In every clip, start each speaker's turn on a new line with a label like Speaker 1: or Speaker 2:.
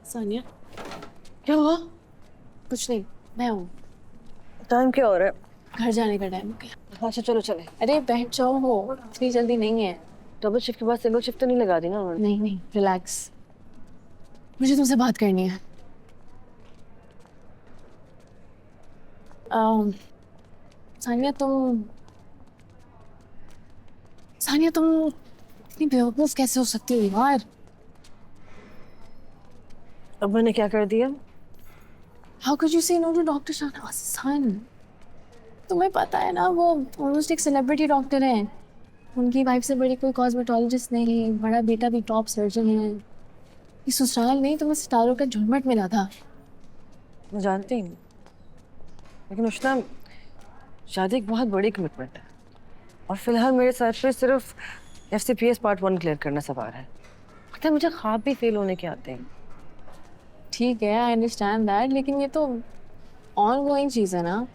Speaker 1: सानिया,
Speaker 2: क्या हुआ?
Speaker 1: कुछ नहीं, मैं हूँ।
Speaker 2: टाइम क्या हो रहा है?
Speaker 1: घर जाने का टाइम हो गया।
Speaker 2: अच्छा चलो चले।
Speaker 1: अरे बैठ जाओ, हो इतनी जल्दी नहीं है।
Speaker 2: डबल शिफ्ट के बाद सिंगल शिफ्ट तो नहीं लगा दी ना उन्होंने?
Speaker 1: नहीं नहीं, रिलैक्स, मुझे तुमसे बात करनी है। अम, सानिया तुम इतनी बेवकूफ कैसे हो सकती हो यार?
Speaker 2: अब मैंने क्या कर दिया?
Speaker 1: हाउ कुड यू से नो टू डॉक्टर शाहनवाज सन? तुम्हें पता है ना, वो ऑलमोस्ट एक सेलिब्रिटी डॉक्टर हैं। उनकी वाइफ से बड़ी कोई कॉस्मेटोलॉजिस्ट नहीं, बड़ा बेटा भी टॉप सर्जन है। ये ससुराल नहीं, तुम्हें सितारों का झुरमुट मिला था।
Speaker 2: मैं जानती हूँ, लेकिन उष्णा, शादी एक बहुत बड़ी कमिटमेंट है और फिलहाल मेरे सर पे सिर्फ FCPS पार्ट 1 क्लियर करना सवार है। पता है, मुझे ख्वाब भी फेल होने के आते हैं।
Speaker 1: ठीक है, आई अंडरस्टैंड दैट, लेकिन ये तो ऑन गोइंग चीज़ है ना।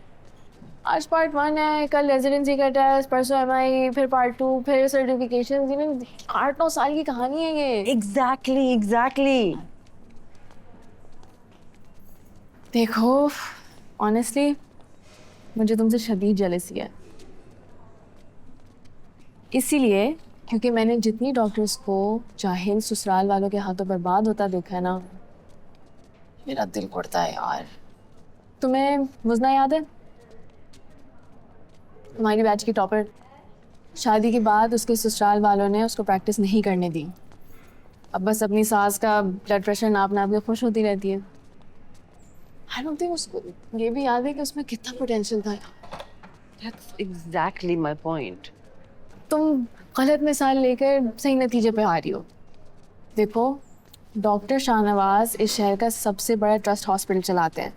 Speaker 1: आज पार्ट 1 है, कल रेजिडेंसी का टेस्ट, परसों MI, फिर पार्ट 2, फिर सर्टिफिकेशन। 8-9 साल की कहानी है ये।
Speaker 2: एग्जैक्टली।
Speaker 1: देखो, ऑनेस्टली मुझे तुमसे शदीद जेलसी है। इसीलिए क्योंकि मैंने जितनी डॉक्टर्स को जाहिल ससुराल वालों के हाथों बर्बाद होता देखा है ना, मेरा दिल उड़ता है यार। तुम्हें मुज़ना याद है? हमारी बैच की टॉपर। शादी के बाद उसके ससुराल वालों ने उसको प्रैक्टिस नहीं करने दी। अब बस अपनी सास का ब्लड प्रेशर नाप नाप के खुश होती रहती है। आई डोंट थिंक उसको ये भी याद है कि उसमें कितना पोटेंशियल था।
Speaker 2: That's exactly my point.
Speaker 1: तुम गलत मिसाल लेकर सही नतीजे पे आ रही हो। देखो, डॉक्टर शाहनवाज इस शहर का सबसे बड़ा ट्रस्ट हॉस्पिटल चलाते हैं।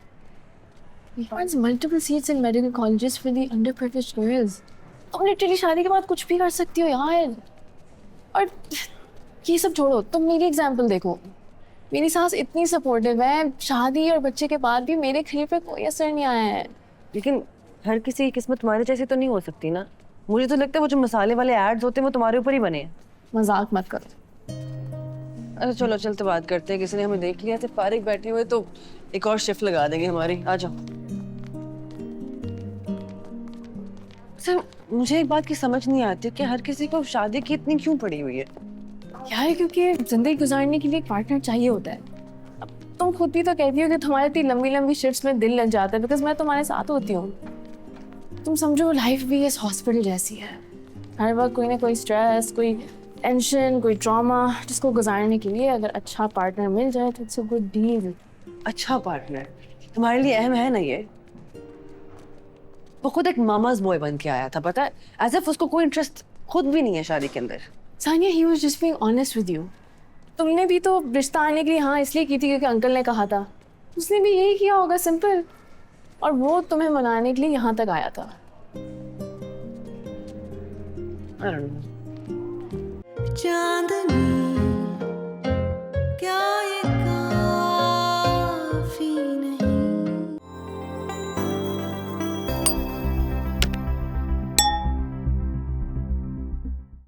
Speaker 1: He runs multiple seats in medical colleges for the underprivileged girls. तुम लिटरली शादी के बाद कुछ भी कर सकती हो यार। और ये सब छोड़ो, तुम मेरी एग्जाम्पल देखो। मेरी सास इतनी सपोर्टिव है, शादी और बच्चे के बाद भी मेरे खरीद पे कोई असर नहीं आया है।
Speaker 2: लेकिन हर किसी की किस्मत तुम्हारे जैसी तो नहीं हो सकती ना। मुझे तो लगता है वो जो मसाले वाले एड्स होते हैं वो तुम्हारे ऊपर ही बने हैं।
Speaker 1: मजाक मत करो।
Speaker 2: अच्छा चलो चलते बात करते हैं। किसी ने हमें देख लिया थे फारिग बैठे हुए तो एक और शिफ्ट लगा देंगे हमारी। आ जाओ। सर, मुझे एक बात की समझ नहीं आती कि हर किसी को शादी की इतनी क्यों पड़ी हुई है।
Speaker 1: यार क्योंकि जिंदगी गुजारने के लिए एक पार्टनर चाहिए होता है। अब तुम खुद भी तो कहती हो कि तुम्हारी इतनी लंबी लंबी शिफ्ट्स में दिल लग जाता है बिकॉज मैं तुम्हारे साथ होती हूँ। तुम समझो, लाइफ भी इस हॉस्पिटल जैसी है। हर वक्त कोई ना कोई स्ट्रेस, कोई टेंशन, कोई ट्रॉमा, जिसको गुजारने के लिए अगर अच्छा पार्टनर मिल जाए तो इट्स अ गुड डील।
Speaker 2: अच्छा पार्टनर तुम्हारे लिए अहम है ना ये? वो खुद एक मामाज बॉय बन के आया था, पता है, एज इफ उसको कोई इंटरेस्ट खुद भी नहीं है शादी के अंदर।
Speaker 1: Sania, he was just being honest with you. तुमने भी तो रिश्ता आने के लिए हाँ इसलिए की थी क्योंकि अंकल ने कहा था। उसने भी यही किया होगा, सिंपल। और वो तुम्हें मनाने के लिए यहाँ तक आया था।
Speaker 2: I don't know.
Speaker 3: चांदनी